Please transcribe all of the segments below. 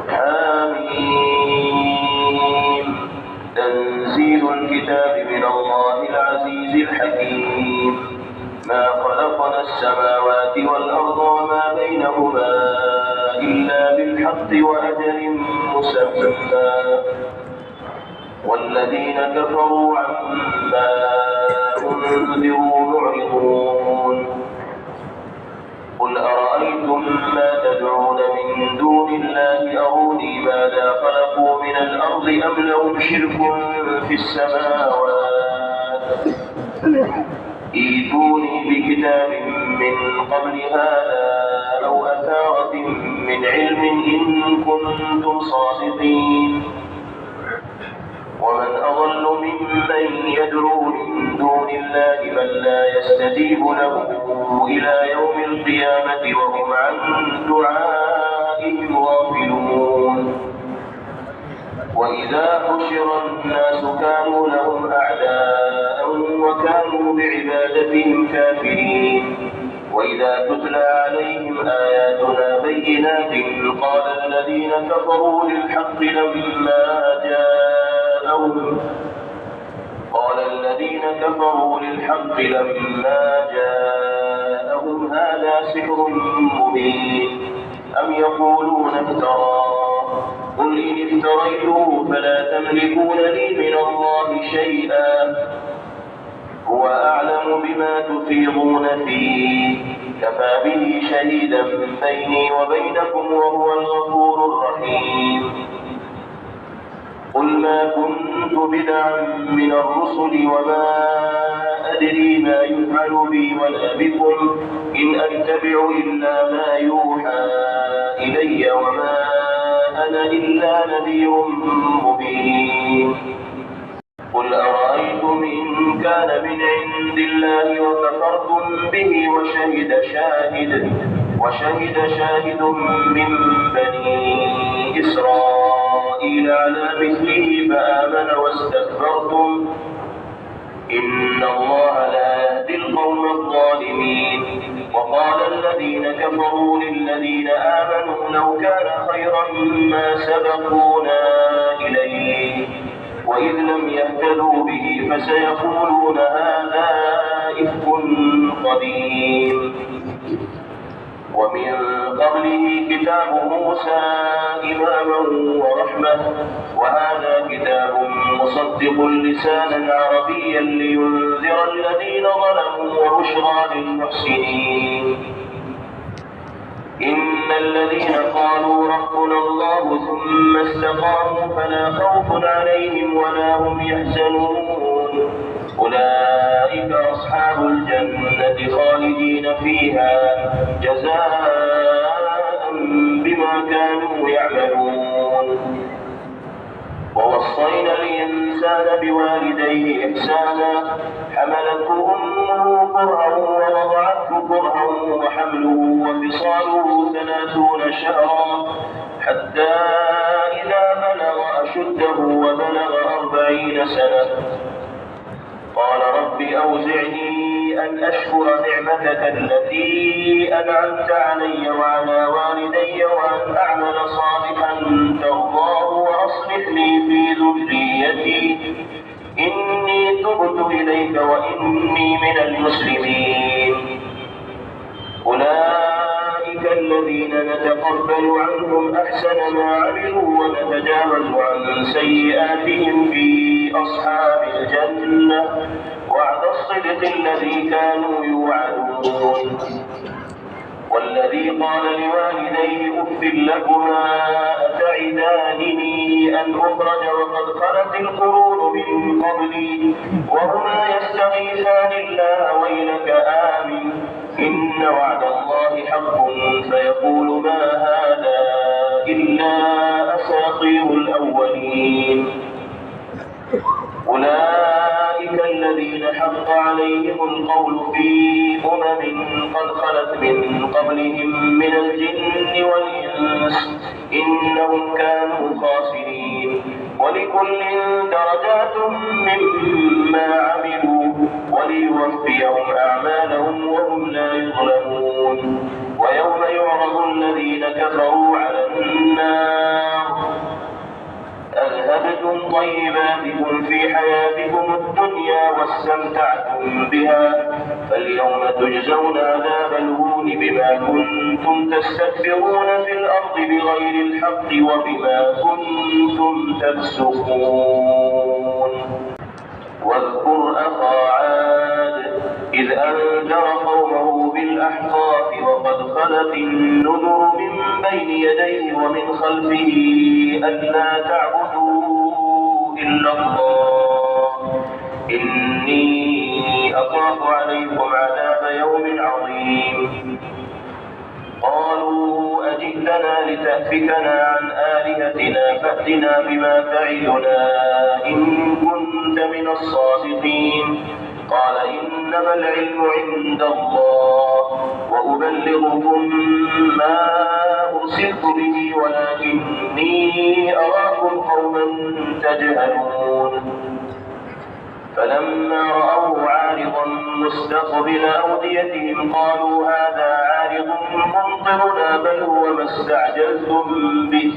حميم. تنزيل الكتاب من الله العزيز الحكيم. ما خلقنا السماوات والأرض وما بينهما إلا بالحق وأجل مسمى والذين كفروا عما أنذروا معرضون. قل أرأيتم ما تدعون من دون الله أروني ماذا خلقوا من الأرض أم لهم شرك في السماوات ائتوني بكتاب من قبل هذا أو أثارة من علم إن كنتم صادقين. ومن أضل ممن يدعو من دون الله من لا يستجيب له إلى يوم القيامة وهم عن دعائهم غافلون. وإذا حشر الناس كانوا لهم أعداء وكانوا بعبادتهم كافرين. وإذا تتلى عليهم آياتنا بينات قال الذين كفروا للحق لما جاءهم هذا سحر مبين أم يقولون افتراه قل إن افتريته فلا تملكون لي من الله شيئا هو أعلم بما تفيضون فيه كفى به شهيدا بيني وبينكم وهو الغفور الرحيم. قل ما كنت بدعا من الرسل وما أدري ما يفعل بي ولا بكم إن أتبع إلا ما يوحى إلي وما أنا إلا نذير مبين. قل أرأيتم إن كان من عند الله وكفرتم به وشهد شاهد من بني إسرائيل على مثله فآمن واستكبرتم إن الله لا يهدي القوم الظالمين. وقال الذين كفروا للذين آمنوا لو كان خيرا ما سبقونا إليه وإذ لم يهتدوا به فسيقولون هذا إفك قديم. ومن قبله كتاب موسى إماما ورحمة وهذا كتاب مصدق لسانا عربيا لينذر الذين ظلموا وبشرى للمحسنين. إن الذين قالوا ربنا الله ثم استقاموا فلا خوف عليهم ولا هم يحزنون أولئك أصحاب الجنة خالدين فيها جزاء بما كانوا يعملون. ووصينا الإنسان بوالديه إحسانا حملته أمه كرها ووضعته كرها وحمله وفصاله 30 شهرا حتى إذا بلغ أشده وبلغ 40 سنة قال رب أوزعني أن أشكر نعمتك التي أنعمت علي وعلى والدي وأن أعمل صالحا ترضاه وأصلح لي في ذريتي إني تبت إليك وإني من المسلمين. أولئك الذين نتقبل عنهم أحسن ما عملوا ونتجاوز عن سيئاتهم في أصحاب الجنة وعد الصدق الذي كانوا يوعدون. والذي قال لوالديه أف لكما أتعدانني أن أخرج وقد خلت القرون من قبلي وهما يستغيثان الله ويلك آمن إن وعد الله حق فيقول ما هذا إلا أساطير الأولين. أولئك الذين حق عليهم القول في قد خلت من قبلهم من الجن والإنس إنهم كانوا خاسرين. ولكل درجات مما عملوا وليوفيهم أعمالهم وهم لا يظلمون. ويوم يعرض الذين كفروا على النار في حياتكم الدنيا واستمتعتم بها فاليوم تجزون عذاب الهون بما كنتم تستكبرون في الأرض بغير الحق وبما كنتم تفسقون. واذكر أخا عاد إذ أنذر قومه بالأحقاف وقد خلت النذر من بين يديه ومن خلفه ألا تعبدوا إلا الله إني أخاف عليكم عذاب يوم عظيم. قالوا أجئتنا لتأفكنا عن آلهتنا فأتنا بما تعدنا إن كنت من الصادقين. قال إنما العلم عند الله وأبلغكم ما أرسلت به ولكني أراكم قوما تجهلون. فلما رأوه عارضا مستقبل أوديتهم قالوا هذا عارض ممطرنا بل هو ما استعجلتم به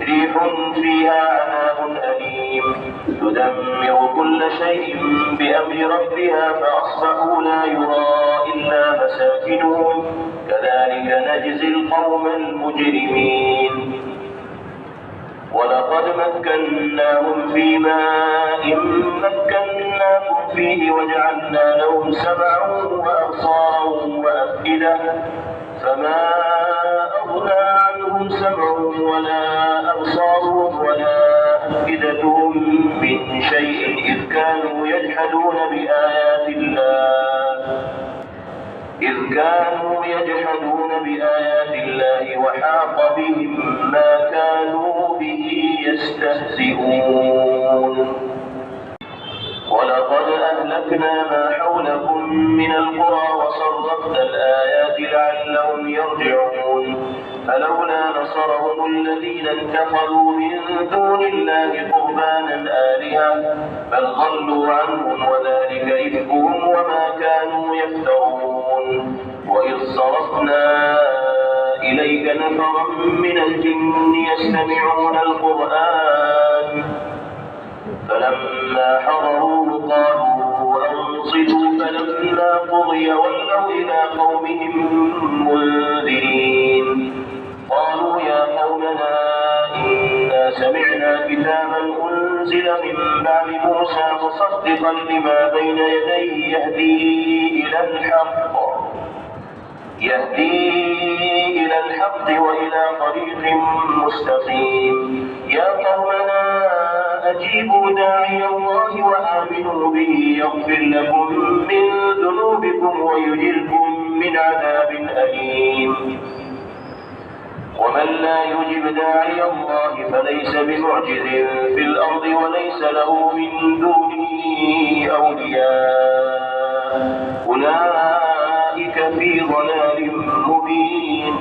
ريح فيها عذاب أليم تدمر كل شيء بأمر ربها فأصبحوا لا يرى إلا مساكنهم كذلك نجزي القوم المجرمين. ولقد مكناهم في ماء مكناكم فيه وجعلنا لهم سمعا وأبصارا وأفئدة فما أغنى عنهم سمعهم ولا أبصارهم ولا أفئدتهم من شيء إذ كانوا يجحدون بآيات الله وحاق بهم ما كانوا به يستهزئون. ولقد أهلكنا ما حولكم من القرى وصرفنا الآيات لعلهم يرجعون. فلولا نصرهم الذين اتخذوا من دون الله قربانا آلهة بل ضلوا عنهم وذلك إفكهم وما كانوا يفترون. وإذ صرفنا إليك نفرا من الجن يستمعون القرآن فلما حضروه قالوا أنصتوا فلما قضي ولوا إلى قومهم منذرين. قالوا يا قومنا إنا سمعنا كتابا أنزل من بعد موسى مصدقا لما بين يديه يهدي إلى الحق وإلى طريق مستقيم. يا قومنا أجيبوا داعي الله وآمنوا به يغفر لكم من ذنوبكم ويجركم من عذاب أليم. ومن لا يجب داعي الله فليس بمعجز في الأرض وليس له من دونه أولياء أولئك في ضلال مبين.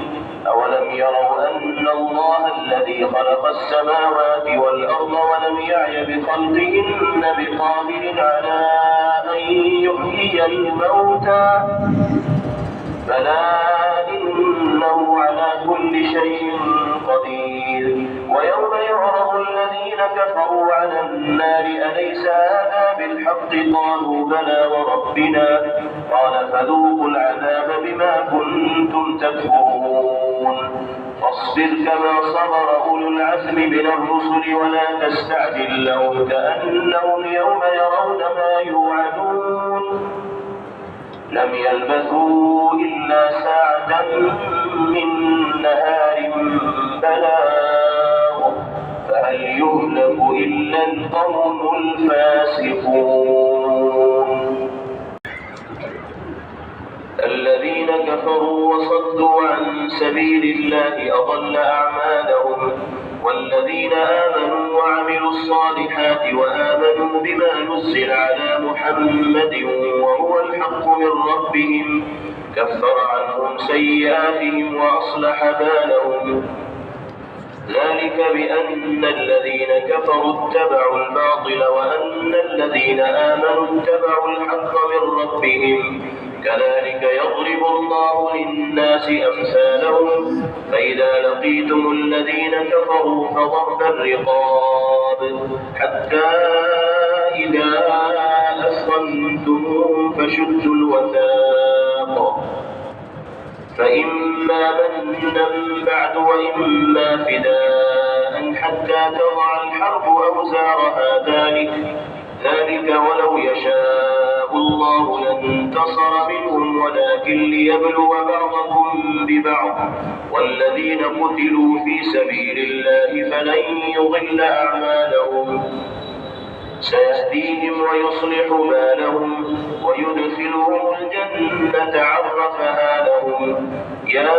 أولم يروا أن الله الذي خلق السماوات والأرض ولم يعي بخلقهن بقادر على أن يحيي الموتى بلى إنه على كل شيء قدير. ويوم يعرض الذين كفروا على النار أليس هذا بالحق قالوا بلى وربنا قال فذوقوا العذاب بما كنتم تكفرون. فاصبر كما صبر أولو العزم من الرسل ولا تستعجل لهم كأنهم يوم يرون ما يوعدون لم يلبثوا إلا ساعة من نهار بلاغ فهل يهلك إلا القوم الفاسقون. الذين كفروا وصدوا عن سبيل الله أضل أعمالهم والذين آمنوا وعملوا الصالحات وآمنوا بما نزل على محمد وهو الحق من ربهم كفر عنهم سيئاتهم وأصلح بالهم. ذلك بأن الذين كفروا اتبعوا الباطل وأن الذين آمنوا اتبعوا الحق من ربهم كذلك يضرب الله للناس أمثالهم فإذا لقيتم الذين كفروا فضرب الرقاب حتى إذا أثخنتموهم فشدوا الوثاق فإما منا بعد وإما فداء حتى تضع الحرب أوزارها ذلك ولو يشاء الله لانتصر منهم ولكن ليبلو بعضكم ببعض والذين قتلوا في سبيل الله فلن يضل أعمالهم سيهديهم ويصلح بالهم ويدخلهم الجنة عرفها لهم يا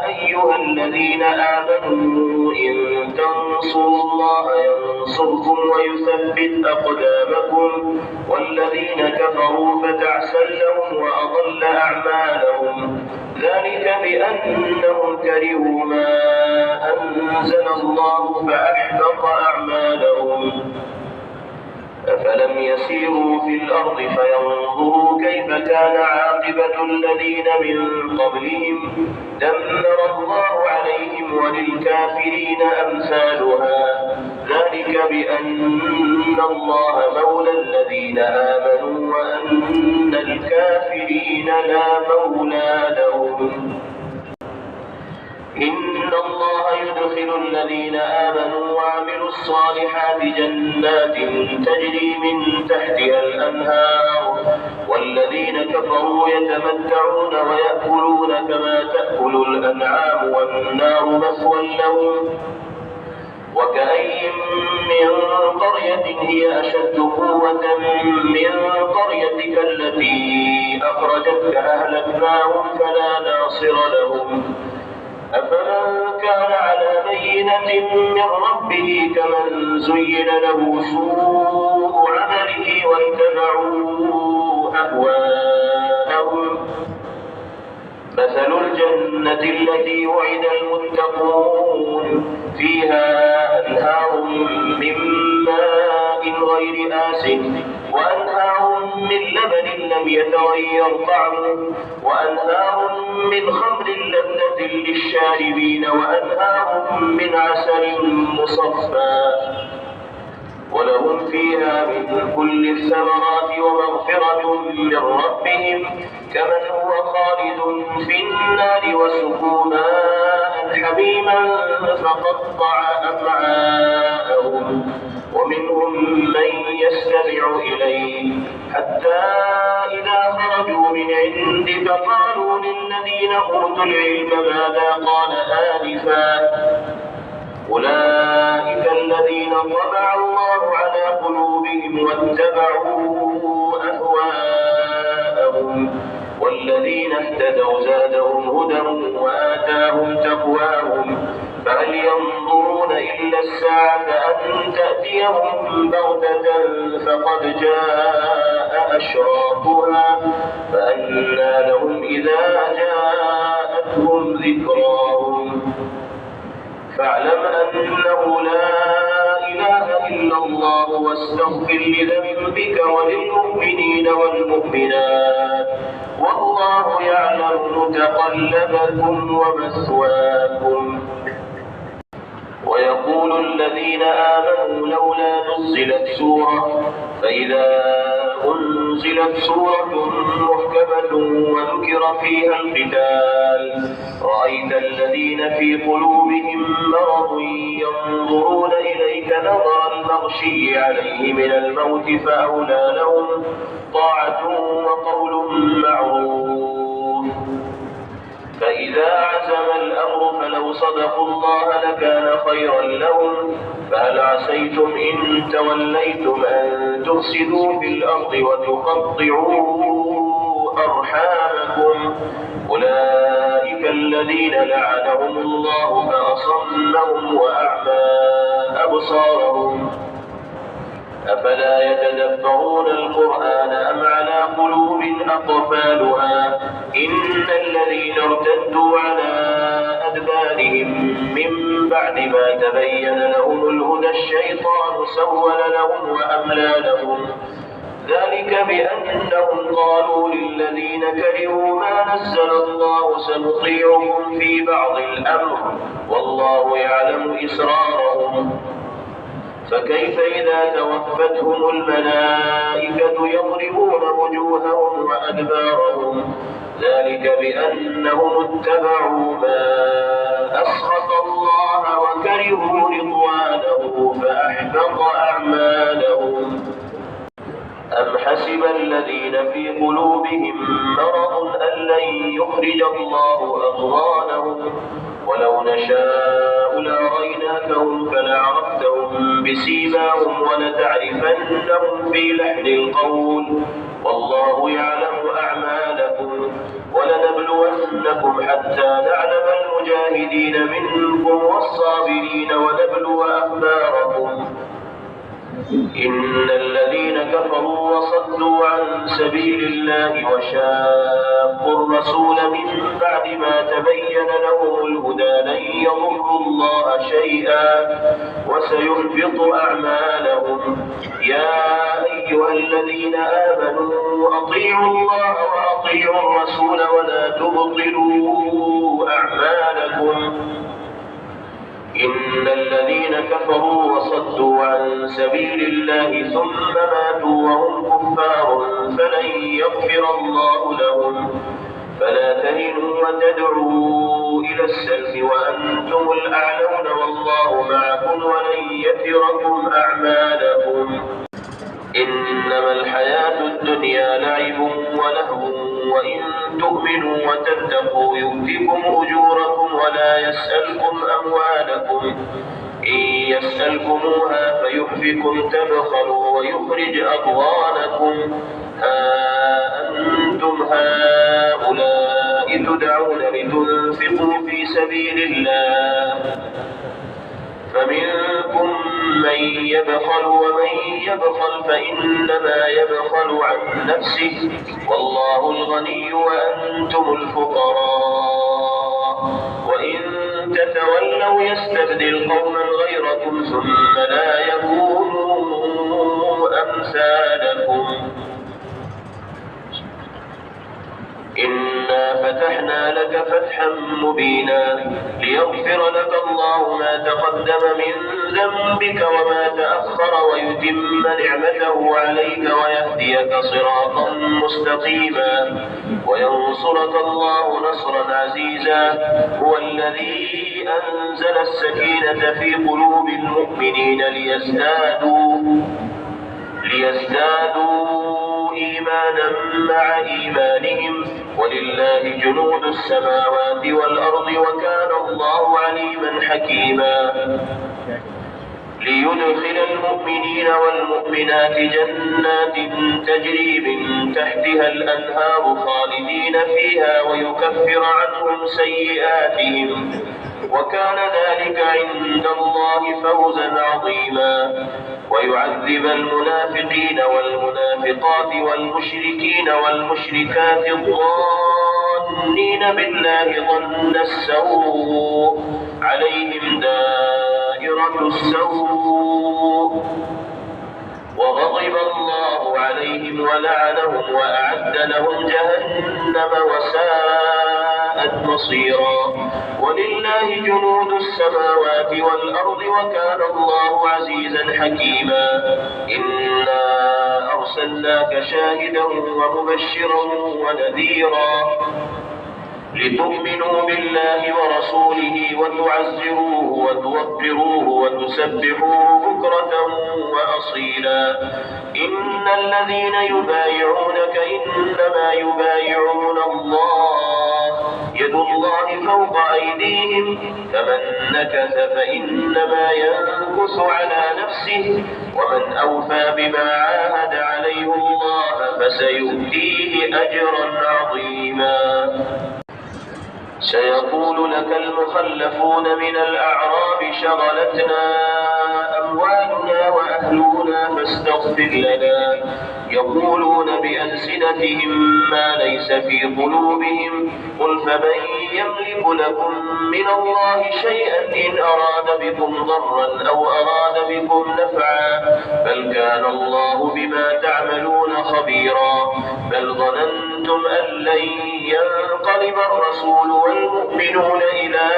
أيها الذين آمنوا إن تنصروا الله ينصركم ويثبت أقدامكم والذين كفروا فتعسا لهم وأضل أعمالهم ذلك بأنهم كرهوا ما أنزل الله فأحبط أعمالهم أفلم يسيروا في الأرض فينظروا كيف كان عاقبة الذين من قبلهم دمر الله عليهم وللكافرين أمثالها ذلك بأن الله مولى الذين آمنوا وأن الكافرين لا مولى لهم إن الله يدخل الذين آمنوا وعملوا الصالحات جنات تجري من تحتها الأنهار والذين كفروا يتمتعون ويأكلون كما تأكل الأنعام والنار مثوى لهم وكأين من قرية هي أشد قوة من قريتك التي أخرجتك أهلكناهم فلا ناصر لهم أفمن كان على بينة من ربه كمن زين له سوء عمله واتبعوا أهواءهم مثل الجنة التي وعد المتقون فيها أنهار من ماء غير آسن وأنهار من لبن لم يتغير طعمه وأنهار من خمر لذة للشاربين وأنهار من عسل مصفى ولهم فيها من كل الثمرات ومغفرة من ربهم كمن هو خالد في النار وسقوا ماء حميما فقطع أمعاءهم ومنهم من يستمع إليه حتى إذا خرجوا من عندك قالوا للذين أوتوا العلم ماذا قال آنفا أولئك الذين طبع الله على قلوبهم واتبعوا أهواءهم والذين اهتدوا زادهم هدى وآتاهم تقواهم فهل ينظرون إلا الساعة أن تأتيهم بغتة فقد جاء أشراطها فأنى لهم إذا جاءتهم ذكراهم فاعلم أنه لا إله إلا الله واستغفر لذنبك وللمؤمنين والمؤمنات والله يعلم متقلبكم ومثواكم ويقول الذين آمنوا لولا نزلت سورة فإذا أنزلت سورة محكمة وذكر فيها القتال رأيت الذين في قلوبهم مرض ينظرون إليك نظر المغشي عليه من الموت فأولى لهم طاعة وقول معروف فإذا عزم الأمر فلو صدقوا الله لكان خيرا لهم فهل عسيتم إن توليتم أن تفسدوا في الأرض وتقطعوا أرحامكم أولئك الذين لعنهم الله فأصمهم وأعمى أبصارهم أفلا يتدبرون القرآن أم على قلوب أقفالها إن الذين ارتدوا على أدبارهم من بعد ما تبين لهم الهدى الشيطان سول لهم وأملى لهم ذلك بأنهم قالوا للذين كرهوا ما نزل الله سنطيعكم في بعض الأمر والله يعلم إسرارهم فكيف إذا توفتهم الملائكة يضربون وجوههم وأدبارهم ذلك بأنهم اتبعوا ما أسخط الله وكرهوا رضوانه فأحبط أعمالهم أم حسب الذين في قلوبهم مرض أن لن يخرج الله أضغانهم ولو نشاء لأريناكهم فلعرفتهم بسيماهم ولتعرفنهم في لحن القول والله يعلم أعمالكم ولنبلونكم حتى نعلم المجاهدين منكم والصابرين ونبلو أخباركم إن الذين كفروا وصدوا عن سبيل الله وشاقوا الرسول من بعد ما تبين لهم الهدى لن يضروا الله شيئا وسيحبط أعمالهم يا أيها الذين آمنوا أطيعوا الله وأطيعوا الرسول ولا تبطلوا أعمالكم إن الذين كفروا وصدوا عن سبيل الله ثم ماتوا وهم كفار فلن يغفر الله لهم فلا تهنوا وتدعوا إلى السلم وأنتم الأعلون والله معكم ولن يتركم أعمالكم إنما الحياة الدنيا لعب ولهو وإن تؤمنوا وتتقوا يؤتكم أجوركم ولا يسألكم أموالكم إن يسألكموها فيحفكم تبخلوا ويخرج أضغانكم ها أنتم هؤلاء تدعون لتنفقوا في سبيل الله فمنكم من يبخل ومن يبخل فإنما يبخل عن نفسه والله الغني وأنتم الفقراء وإن تتولوا يستبدل قوما غيركم ثم لا يكونوا أمثالكم إنا فتحنا لك فتحا مبينا ليغفر لك الله ما تقدم من ذنبك وما تأخر ويتم نعمته عليك ويهديك صراطا مستقيما وينصرك الله نصرا عزيزا هو الذي أنزل السكينة في قلوب المؤمنين ليزدادوا إيمانا مع إيمانهم ولله جنود السماوات والأرض وكان الله عليما حكيما ليدخل المؤمنين والمؤمنات جنات تجري من تحتها الأنهار خالدين فيها ويكفر عنهم سيئاتهم وكان ذلك عند الله فوزا عظيما ويعذب المنافقين والمنافقات والمشركين والمشركات الظانين بالله ظن السوء عليهم دائرة السوء وغضب الله عليهم ولعنهم وأعد لهم جهنم وساءت مصيرا ولله جنود السماوات والأرض وكان الله عزيزا حكيما إنا أرسلناك شاهدا ومبشرا ونذيرا لتؤمنوا بالله ورسوله وتعزروه وتوقروه وتسبحوه بكرة وأصيلا إن الذين يبايعونك إنما يبايعون الله يد الله فوق أيديهم فمن نكث فإنما ينكث على نفسه ومن أوفى بما عاهد عليه الله فسيؤتيه أجرا عظيما سيقول لك المخلفون من الأعراب شغلتنا أموالنا وأهلنا فاستغفر لنا يقولون بألسنتهم ما ليس في قلوبهم قل فمن يملك لكم من الله شيئا إن أراد بكم ضرا أو أراد بكم نفعا بل كان الله بما تعملون خبيرا بل ظننتم أن لن ينقلب الرسول والمؤمنون إلى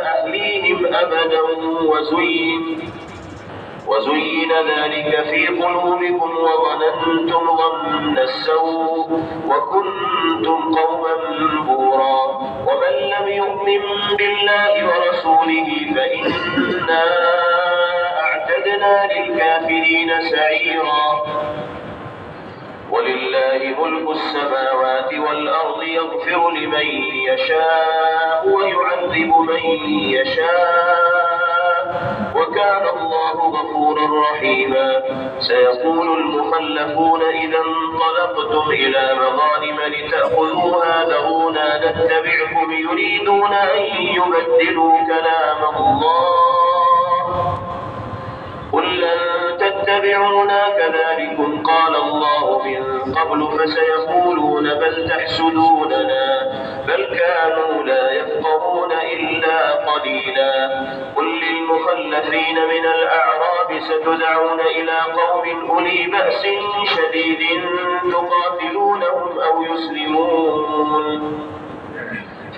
أهليهم أبدا وزين ذلك في قلوبكم وظننتم ظن السوء وكنتم قوما بورا ومن لم يؤمن بالله ورسوله فإنا أعتدنا للكافرين سعيرا ولله ملك السماوات والأرض يغفر لمن يشاء ويعذب من يشاء وكان الله غفورا رحيما سيقول المخلفون إذا انطلقتم إلى مغانم لتأخذوها ذرونا نتبعكم يريدون أن يبدلوا كلام الله قل لن تتبعونا كذلكم قال الله من قبل فسيقولون بل تحسدوننا بل كانوا لا يفقهون إلا قليلا قل للمخلفين من الأعراب ستدعون إلى قوم أولي بأس شديد تقاتلونهم أو يسلمون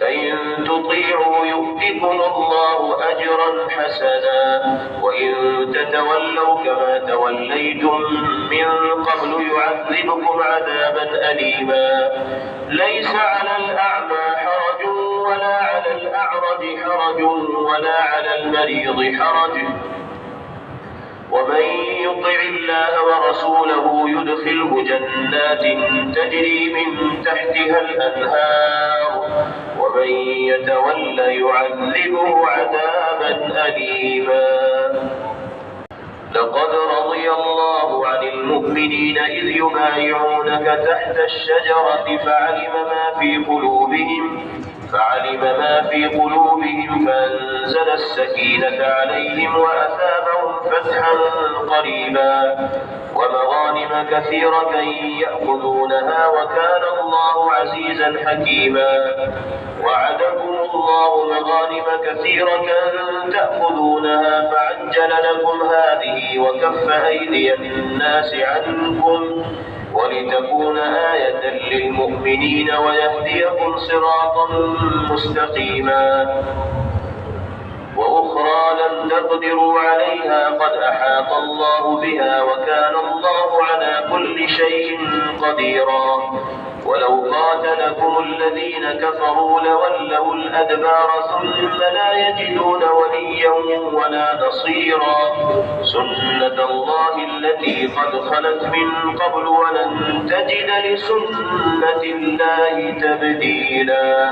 فإن تطيعوا يؤتكم الله أجرا حسنا وإن تتولوا كما توليتم من قبل يعذبكم عذابا أليما ليس على الأعمى حرج ولا على الأعرج حرج ولا على المريض حرج ومن يطع الله ورسوله يدخله جنات تجري من تحتها الأنهار ومن يتول يعذبه عذابا أليما لقد رضي الله عن المؤمنين إذ يبايعونك تحت الشجرة فعلم ما في قلوبهم فأنزل السكينة عليهم وأثابهم فتحا قريبا ومغانم كثيرة يأخذونها وكان الله عزيزا حكيما وعدكم الله مغانم كثيرة تأخذونها فعجل لكم هذه وكف أيدي الناس عنكم ولتكون آية للمؤمنين ويهديكم صراطا مستقيما وأخرى لم تقدروا عليها قد أحاط الله بها وكان الله على كل شيء قديرا ولو قاتلكم الذين كفروا لولوا الأدبار ثم لا يجدون وليا ولا نصيرا سنة الله التي قد خلت من قبل ولن تجد لسنة الله تبديلا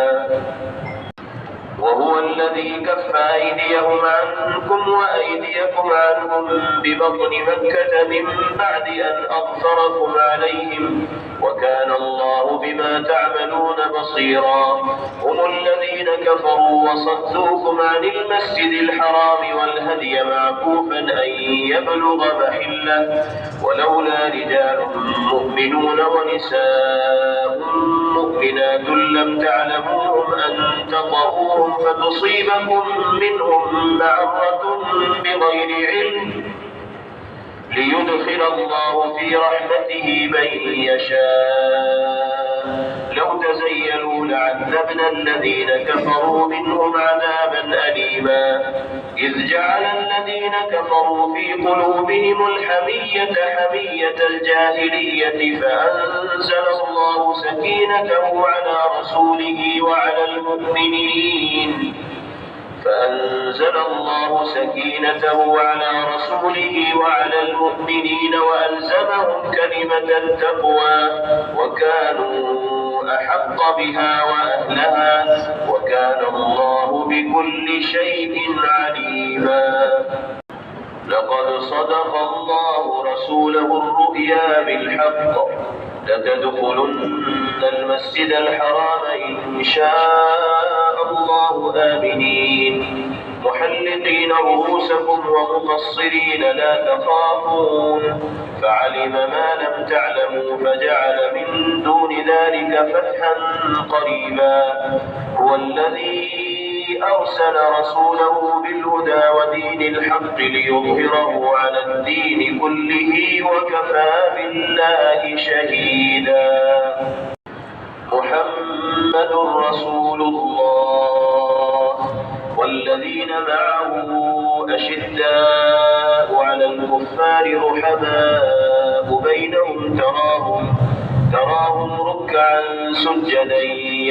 وهو الذي كف أيديهم عنكم وأيديكم عنهم ببطن مكة من بعد أن أظفركم عليهم وكان الله بما تعملون بصيرا هم الذين كفروا وصدوكم عن المسجد الحرام والهدي معكوفا أن يبلغ محله ولولا رجال مؤمنون ونساء مؤمنات لم تعلموهم أن تطؤوهم فتصيبكم منهم معرة بغير علم ليدخل الله في رحمته من يشاء لو تزيلوا لعذبنا الذين كفروا منهم عذابا أليما إذ جعل الذين كفروا في قلوبهم الحمية حمية الجاهلية فأنزل الله سكينته على رسوله وعلى المؤمنين وألزمهم كلمة التقوى وكانوا أحق بها وأهلها وكان الله بكل شيء عليما لقد صدق الله رسوله الرؤيا بالحق لتدخلن المسجد الحرام إن شاء الله آمنين محلقين رؤوسكم ومقصرين لا تخافون فعلم ما لم تعلموا فجعل من دون ذلك فتحا قريبا هو الذي أرسل رسوله بالهدى ودين الحق ليظهره على الدين كله وكفى بالله شهيدا محمد رسول الله والذين معه أشداء على الكفار رحماء بينهم تراهم ركعا سجدا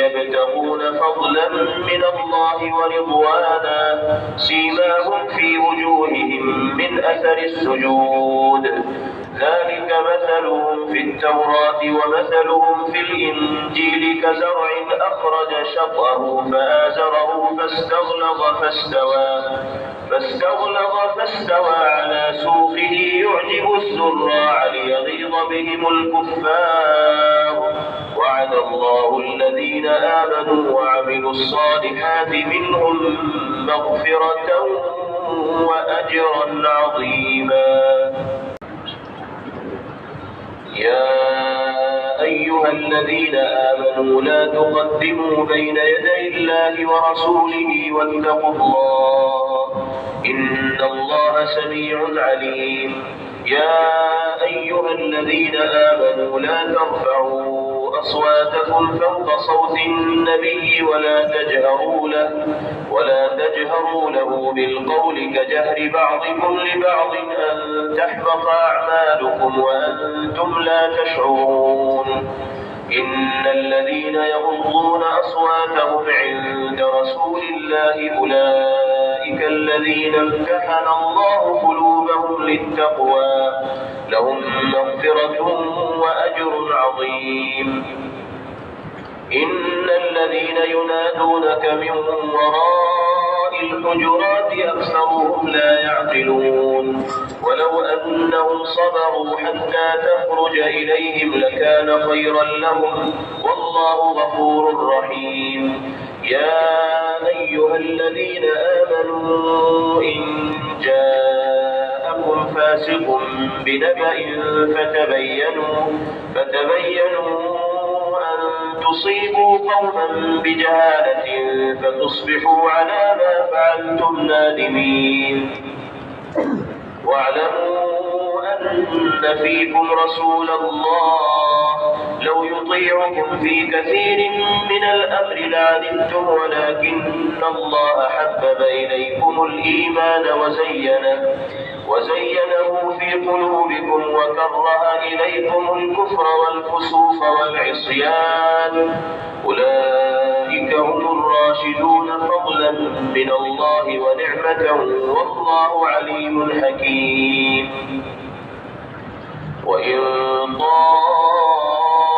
يبتغون فضلا من الله ورضوانا سيماهم في وجوههم من أثر السجود ذلك مثلهم في التوراة ومثلهم في الإنجيل كزرع أخرج شطأه فآزره فاستغلظ على سوقه يعجب الزراع ليغيظ بهم الكفار وعد الله الذين آمنوا وعملوا الصالحات منهم مغفرة وأجرا عظيما يا أيها الذين آمنوا لا تقدموا بين يدي الله ورسوله واتقوا الله إن الله سميع عليم يا أيها الذين آمنوا لا ترفعوا أصواتكم فوق صوت النبي ولا تجهروا له بالقول كجهر بعضكم لبعض أن تحبط أعمالكم وأنتم لا تشعرون إن الذين يغضون أصواتهم عند رسول الله أولئك الذين امتحن الله قلوبهم للتقوى لهم مغفرة وأجر عظيم إن الذين ينادونك من وراء الحجرات أكثرهم لا يعقلون ولو أنهم صبروا حتى تخرج إليهم لكان خيرا لهم والله غفور رحيم يا أيها الذين آمنوا إن جاءكم فاسق بنبأ فتبينوا أن تصيبوا قوما بجهالة فتصبحوا على ما فعلتم نادمين واعلموا أن فيكم رسول الله لو يطيعكم في كثير من الأمر لعنتم ولكن الله حبب إليكم الإيمان وزينه في قلوبكم وكره إليكم الكفر والفسوق والعصيان أولئك هم الراشدون فضلا من الله ونعمة والله عليم حكيم وإن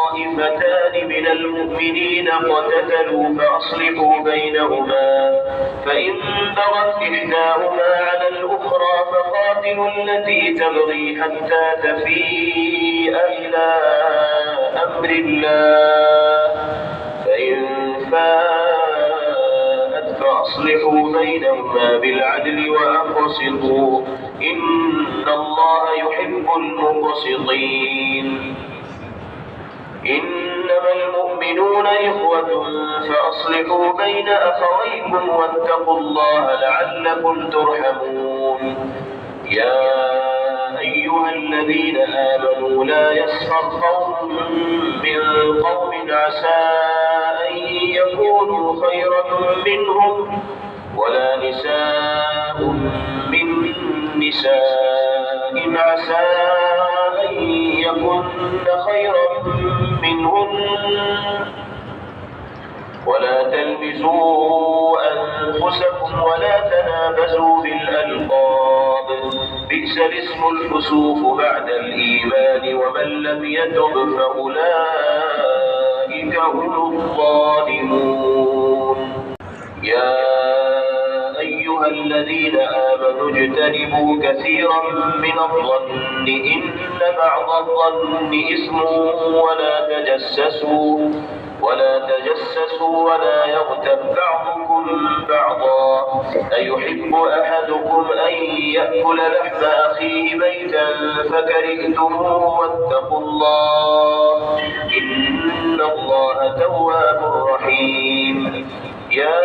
طائفتان من المؤمنين اقتتلوا فأصلحوا بينهما فإن بغت إحداهما على الأخرى فقاتلوا التي تبغي حتى تفيء إلى أمر الله فإن فاءت فأصلحوا بينهما بالعدل وأقسطوا إن الله يحب المقسطين إنما المؤمنون إخوة فأصلحوا بين أخويكم واتقوا الله لعلكم ترحمون يا أيها الذين آمنوا لا يسخر قوم من قوم عسى أن يكونوا خيرا منهم ولا نساء من نساء عسى أن يكن خيرا منهن ولا تلمزوا أنفسكم ولا تنابزوا بالألقاب بئس الاسم الفسوق بعد الإيمان ومن لم يتب فأولئك هم الظالمون يا أيها الذين آمنوا اجتنبوا كثيرا من الظن إن بعض الظن إثم ولا تجسسوا ولا يغتب بعضكم بعضا. أيحب أحدكم أن يأكل لحم أخيه ميتا فكرهتموه واتقوا الله إن الله تواب رحيم. يا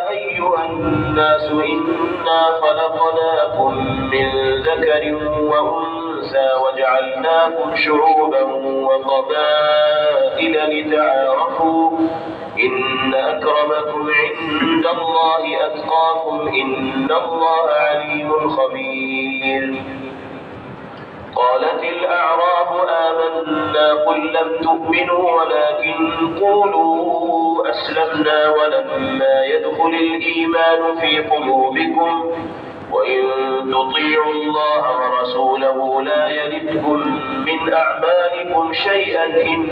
أيها الناس إنا خلقناكم من ذكر وأنثى وجعلناكم شعوبا وقبائل لتعارفوا إن أكرمكم عند الله أتقاكم إن الله عليم خبير. قالت الأعراب آمنا قل لم تؤمنوا ولكن قولوا أسلمنا ولما يدخل الإيمان في قلوبكم وإن تطيعوا الله ورسوله لا يلدكم من أعمالكم شيئا إن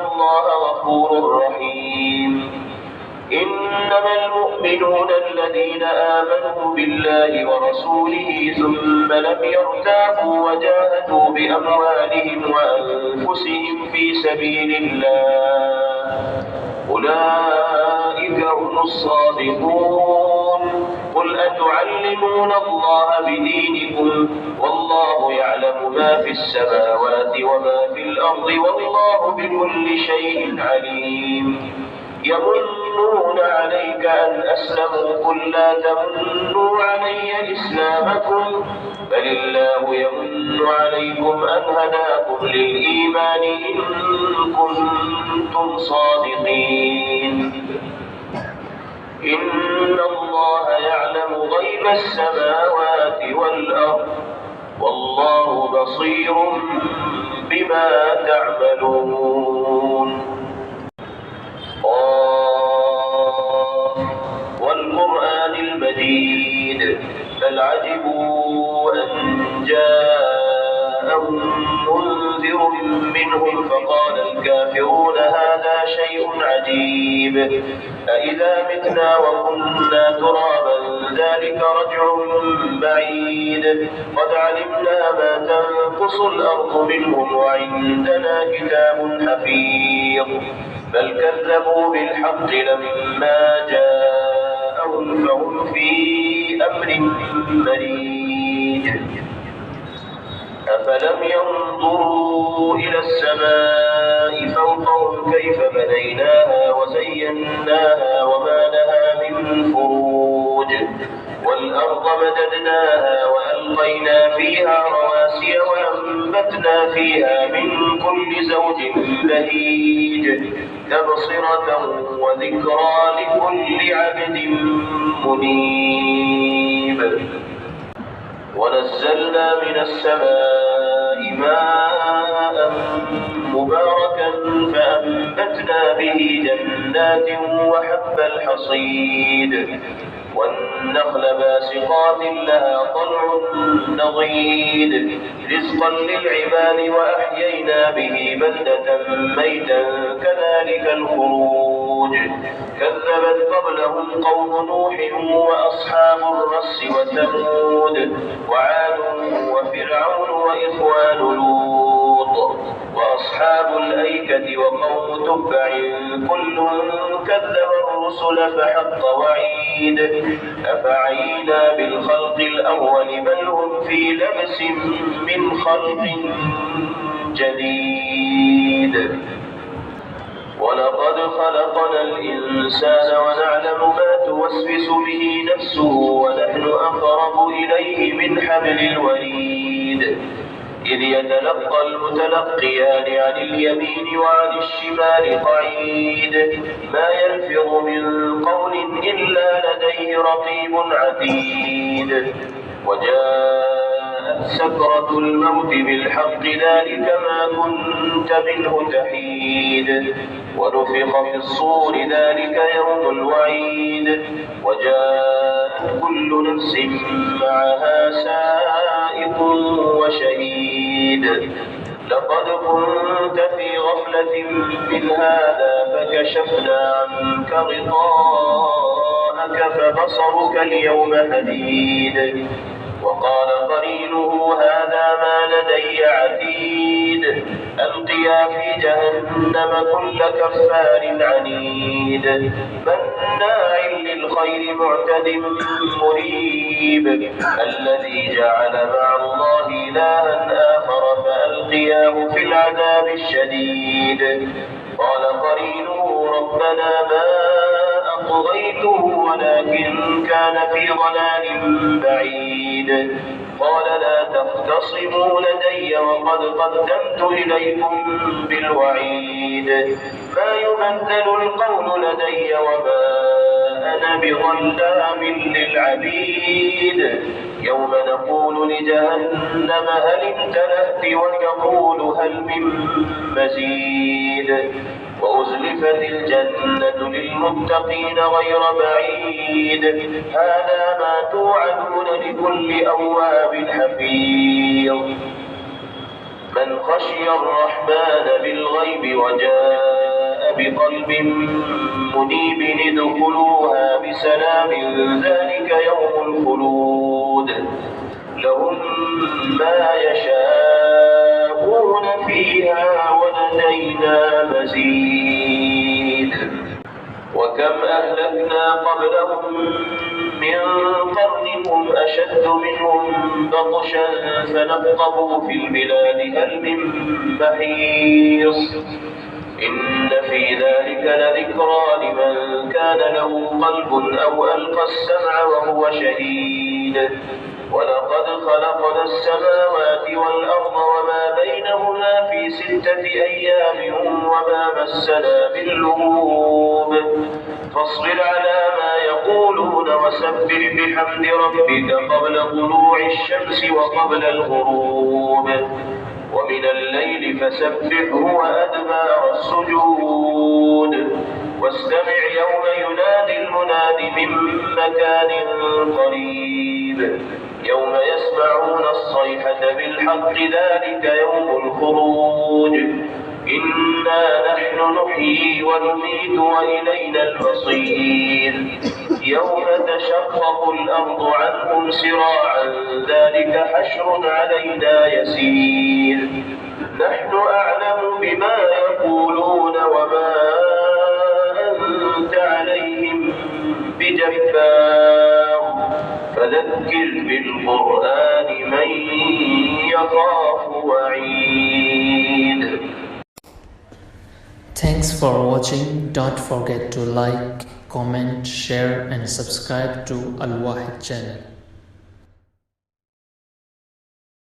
الله غفور رحيم. إنما المؤمنون الذين آمنوا بالله ورسوله ثم لم يرتابوا وجاهدوا بأموالهم وأنفسهم في سبيل الله أولئك هم الصادقون. قل أتعلمون الله بدينكم والله يعلم ما في السماوات وما في الأرض والله بكل شيء عليم. يمنون عليك أن أسلموا قل لا تمنوا علي إسلامكم بل الله يمن عليكم أن هداكم للإيمان إن كنتم صادقين. إن الله يعلم غيب السماوات والأرض والله بصير بما تعملون. والقرآن المجيد بل عجبوا أن جاءهم منذر منهم فقال الكافرون هذا شيء عجيب أإذا متنا وكنا ترابا ذلك رجع بعيد قد علمنا ما تنقص الأرض منهم وعندنا كتاب حفيظ بل كذبوا بالحق لما جاءهم فهم في أمر مريج. أفلم ينظروا إلى السماء فوقهم كيف بنيناها وزيناها وما لها من فروج والأرض مددناها وألقينا فيها رواسي وأنبتنا فيها من كل زوج بهيج تبصرة وذكرى لكل عبد منيب. ونزلنا من السماء ماء مباركا فأنبتنا به جنات وحب الحصيد والنخل باسقات لها طلع نضيد رزقا للعباد وأحيينا به بلدة ميتا كذلك الخروج. كذبت قبلهم قوم نوح وأصحاب الرس وثمود وعاد وفرعون وإخوان لوط وأصحاب الأيكة وقوم تبع كل كذب الرسل فحق وعيد. أفعينا بالخلق الأول بل هم في لبس من خلق جديد. ولقد خلقنا الإنسان ونعلم ما توسوس به نفسه ونحن أقرب إليه من حبل الوريد إذ يتلقى المتلقيان عن اليمين وعن الشمال قعيد ما يلفظ من قول إلا لديه رقيب عتيد. وجاءت سكرة الموت بالحق ذلك ما كنت منه تحيد ونفخ في الصور ذلك يوم الوعيد. وجاءت كل نفس معها سائق وشهيد. لقد كنت في غفلة من هذا فكشفنا عنك غطاءك فبصرك اليوم حديد. وقال قرينه هذا ما لدي عتيد ألقيا في جهنم كل كفار عنيد مناع للخير معتد مريب الذي جعل مع الله إلها آخر فألقياه في العذاب الشديد قال قرينه ربنا ما أطغيته ولكن كان في ضلال بعيد قال لا تختصموا لدي وقد قدمت إليكم بالوعيد ما يبدل القول لدي وما أنا بظلام للعبيد يوم نقول لجهنم هل امتلأت وتقول هل من مزيد وأزلفت الجنة للمتقين غير بعيد هذا ما توعدون لكل أواب حفيظ من خشي الرحمن بالغيب وجاء بقلب منيب ادخلوها بسلام ذلك يوم الخلود لهم ما يشاءون فيها ولدينا مزيد وكم أهلكنا قبلهم من قرن هم أشد منهم بطشا فنقبوا في البلاد هل من محيص إن في ذلك لذكرى لمن كان له قلب أو ألقى السمع وهو شهيد ولقد خلقنا السماوات والأرض وما بينهما في 6 أيام وما مسنا من لغوب فاصبر على ما يقولون وسبح بحمد ربك قبل طلوع الشمس وقبل الغروب ومن الليل فسبحه وأدبار السجود واستمع يوم ينادي المناد من مكان قريب يوم يسمعون الصيحة بالحق ذلك يوم الخروج إنا نحن نحيي ونميت وإلينا المصير يوم تشقق الأرض عنهم سراعا ذلك حشر علينا يسير نحن أعلم بما يقولون وما أنت عليهم بجبار فذكر بالقرآن من يخاف وعيد. Thanks for watching. Don't forget to like, comment, share and subscribe to Al Wahid channel.